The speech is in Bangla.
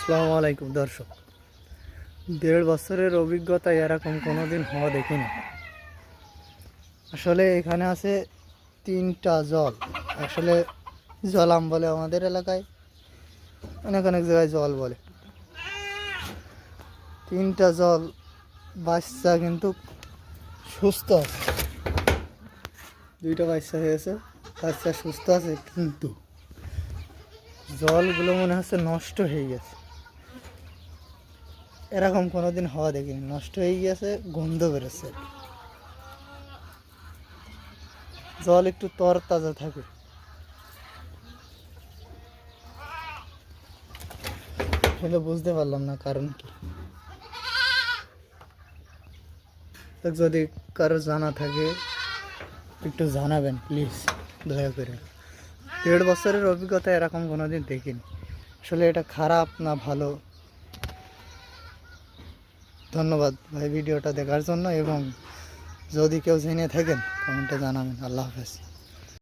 আসসালামু আলাইকুম দর্শক। 1.5 বছরের অভিজ্ঞতা এরকম কোনোদিন হওয়া দেখিনি। আসলে এখানে আছে 3টা জল। আসলে জলাম বলে আমাদের এলাকায়, অনেক অনেক জায়গায় জল বলে। 3টা জল, বাচ্চা কিন্তু সুস্থ আছে। 2টা বাচ্চা হয়েছে, বাচ্চা সুস্থ আছে, কিন্তু জলগুলো মনে হচ্ছে নষ্ট হয়ে গেছে। এরকম কোনোদিন হওয়া দেখিনি, নষ্ট হয়ে গেছে, গন্ধ বেরোচ্ছে। জল একটু তরতাজা থাকে। কিন্তু বুঝতে পারলাম না কারণ কি। তো যদি কারো জানা থাকে একটু জানাবেন প্লিজ, দয়া করে। 1.5 বছরের অভিজ্ঞতা এরকম কোনোদিন দেখিনি। আসলে এটা খারাপ না ভালো? ধন্যবাদ ভাই ভিডিওটা দেখার জন্য, এবং যদি কেউ জেনে থাকেন কমেন্টে জানাবেন। আল্লাহ হাফেজ।